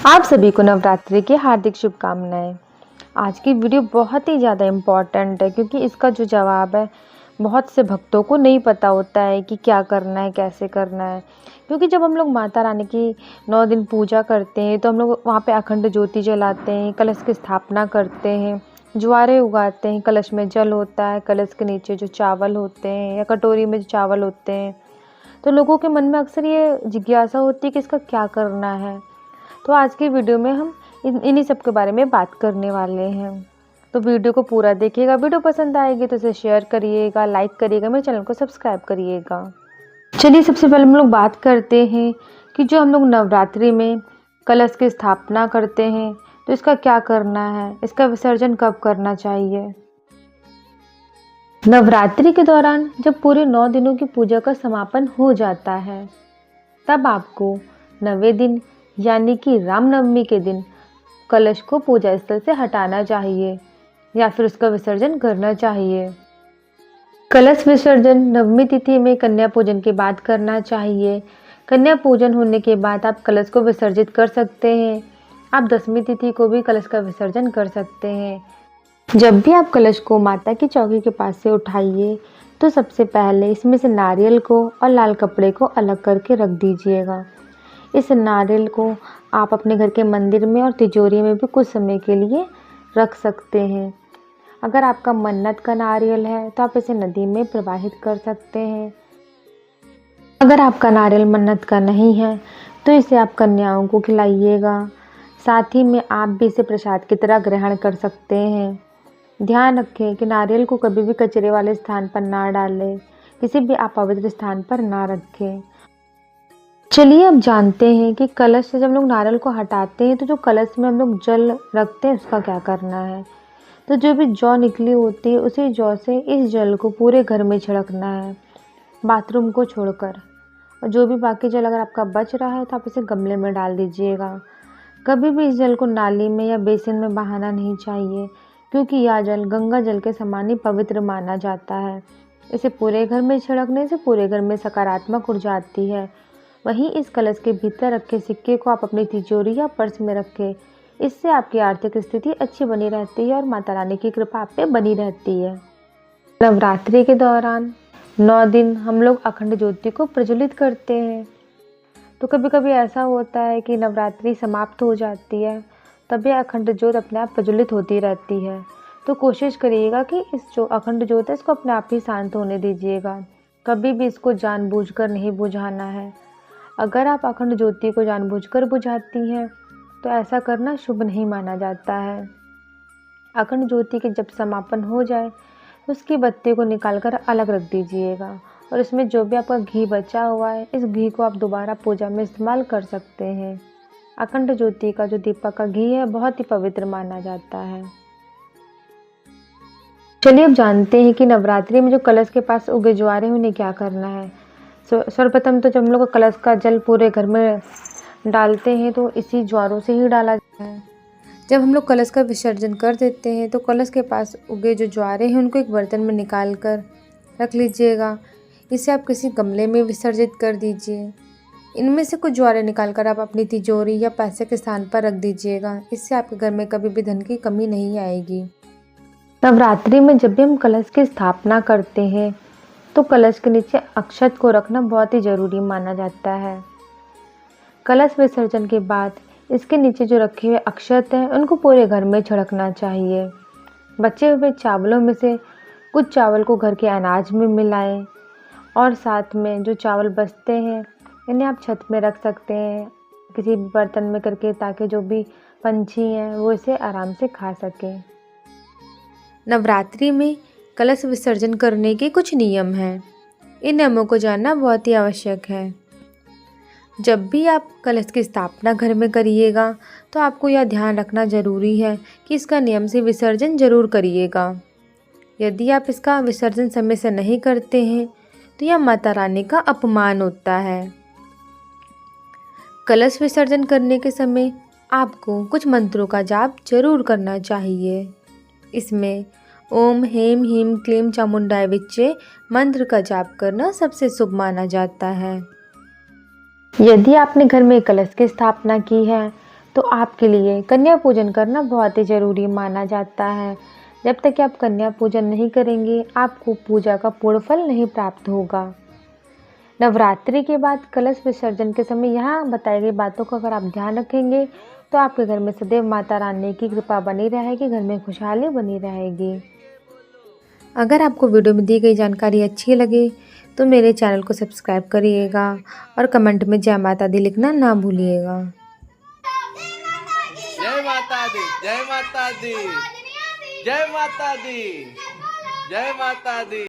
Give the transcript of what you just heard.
आप सभी को नवरात्रि की हार्दिक शुभकामनाएं। आज की वीडियो बहुत ही ज़्यादा इम्पॉर्टेंट है क्योंकि इसका जो जवाब है बहुत से भक्तों को नहीं पता होता है कि क्या करना है, कैसे करना है। क्योंकि जब हम लोग माता रानी की 9 दिन पूजा करते हैं तो हम लोग वहाँ पे अखंड ज्योति जलाते हैं, कलश की स्थापना करते हैं, ज्वारे उगाते हैं, कलश में जल होता है, कलश के नीचे जो चावल होते हैं या कटोरी में जो चावल होते हैं, तो लोगों के मन में अक्सर ये जिज्ञासा होती है कि इसका क्या करना है। तो आज की वीडियो में हम इन्हीं सब के बारे में बात करने वाले हैं। तो वीडियो को पूरा देखिएगा। वीडियो पसंद आएगी तो इसे शेयर करिएगा, लाइक करिएगा, मेरे चैनल को सब्सक्राइब करिएगा। चलिए सबसे पहले हम लोग बात करते हैं कि जो हम लोग नवरात्रि में कलश की स्थापना करते हैं तो इसका क्या करना है, इसका विसर्जन कब करना चाहिए। नवरात्रि के दौरान जब पूरे 9 दिनों की पूजा का समापन हो जाता है तब आपको 9वें दिन यानी कि रामनवमी के दिन कलश को पूजा स्थल से हटाना चाहिए या फिर उसका विसर्जन करना चाहिए। कलश विसर्जन नवमी तिथि में कन्या पूजन के बाद करना चाहिए। कन्या पूजन होने के बाद आप कलश को विसर्जित कर सकते हैं। आप 10वीं तिथि को भी कलश का विसर्जन कर सकते हैं। जब भी आप कलश को माता की चौकी के पास से उठाइए तो सबसे पहले इसमें से नारियल को और लाल कपड़े को अलग करके रख दीजिएगा। इस नारियल को आप अपने घर के मंदिर में और तिजोरी में भी कुछ समय के लिए रख सकते हैं। अगर आपका मन्नत का नारियल है तो आप इसे नदी में प्रवाहित कर सकते हैं। अगर आपका नारियल मन्नत का नहीं है तो इसे आप कन्याओं को खिलाइएगा। साथ ही में आप भी इसे प्रसाद की तरह ग्रहण कर सकते हैं। ध्यान रखें कि नारियल को कभी भी कचरे वाले स्थान पर ना डालें, किसी भी अपवित्र स्थान पर ना रखें। चलिए अब जानते हैं कि कलश से जब लोग नारियल को हटाते हैं तो जो कलश में हम लोग जल रखते हैं उसका क्या करना है। तो जो भी जौ निकली होती है उसी जौ से इस जल को पूरे घर में छिड़कना है, बाथरूम को छोड़कर। और जो भी बाकी जल अगर आपका बच रहा है तो आप इसे गमले में डाल दीजिएगा। कभी भी इस जल को नाली में या बेसिन में बहाना नहीं चाहिए क्योंकि यह जल गंगा जल के समान ही पवित्र माना जाता है। इसे पूरे घर में छिड़कने से पूरे घर में सकारात्मक ऊर्जा आती है। वहीं इस कलश के भीतर रखे सिक्के को आप अपनी तिजोरी या पर्स में रखें। इससे आपकी आर्थिक स्थिति अच्छी बनी रहती है और माता रानी की कृपा आप पे बनी रहती है। नवरात्रि के दौरान 9 दिन हम लोग अखंड ज्योति को प्रज्वलित करते हैं। तो कभी कभी ऐसा होता है कि नवरात्रि समाप्त हो जाती है तब यह अखंड ज्योत अपने आप प्रज्वलित होती रहती है। तो कोशिश करिएगा कि इस जो अखंड ज्योत है इसको अपने आप ही शांत होने दीजिएगा। कभी भी इसको जानबूझकर नहीं बुझाना है। अगर आप अखंड ज्योति को जानबूझकर बुझाती हैं तो ऐसा करना शुभ नहीं माना जाता है। अखंड ज्योति के जब समापन हो जाए तो उसकी बत्ती को निकालकर अलग रख दीजिएगा और इसमें जो भी आपका घी बचा हुआ है इस घी को आप दोबारा पूजा में इस्तेमाल कर सकते हैं। अखंड ज्योति का जो दीपक का घी है बहुत ही पवित्र माना जाता है। चलिए अब जानते हैं कि नवरात्रि में जो कलश के पास उगे ज्वारे हैं उन्हें क्या करना है। सर्वप्रथम तो जब हम लोग कलश का जल पूरे घर में डालते हैं तो इसी ज्वारों से ही डाला जाता है। जब हम लोग कलश का विसर्जन कर देते हैं तो कलश के पास उगे जो ज्वारे हैं उनको एक बर्तन में निकाल कर रख लीजिएगा। इसे आप किसी गमले में विसर्जित कर दीजिए। इनमें से कुछ ज्वारे निकाल कर आप अपनी तिजोरी या पैसे के स्थान पर रख दीजिएगा। इससे आपके घर में कभी भी धन की कमी नहीं आएगी। नवरात्रि में जब भी हम कलश की स्थापना करते हैं तो कलश के नीचे अक्षत को रखना बहुत ही ज़रूरी माना जाता है। कलश विसर्जन के बाद इसके नीचे जो रखे हुए अक्षत हैं उनको पूरे घर में छिड़कना चाहिए। बचे हुए चावलों में से कुछ चावल को घर के अनाज में मिलाएं और साथ में जो चावल बचते हैं इन्हें आप छत में रख सकते हैं किसी बर्तन में करके, ताकि जो भी पंछी हैं वो इसे आराम से खा सकें। नवरात्रि में कलश विसर्जन करने के कुछ नियम हैं। इन नियमों को जानना बहुत ही आवश्यक है। जब भी आप कलश की स्थापना घर में करिएगा तो आपको यह ध्यान रखना ज़रूरी है कि इसका नियम से विसर्जन ज़रूर करिएगा। यदि आप इसका विसर्जन समय से नहीं करते हैं तो यह माता रानी का अपमान होता है। कलश विसर्जन करने के समय आपको कुछ मंत्रों का जाप जरूर करना चाहिए। इसमें ओम हेम हीम क्लीम चामुंडाय विच्चे मंत्र का जाप करना सबसे शुभ माना जाता है। यदि आपने घर में कलश की स्थापना की है तो आपके लिए कन्या पूजन करना बहुत ही ज़रूरी माना जाता है। जब तक कि आप कन्या पूजन नहीं करेंगे, आपको पूजा का पूर्ण फल नहीं प्राप्त होगा। नवरात्रि के बाद कलश विसर्जन के समय यहाँ बताई गई बातों का अगर आप ध्यान रखेंगे, तो आपके घर में सदैव माता रानी की कृपा बनी रहेगी, घर में खुशहाली बनी रहेगी। अगर आपको वीडियो में दी गई जानकारी अच्छी लगे तो मेरे चैनल को सब्सक्राइब करिएगा और कमेंट में जय माता दी लिखना ना भूलिएगा। जय माता दी, जय माता दी, जय माता दी, जय माता दी।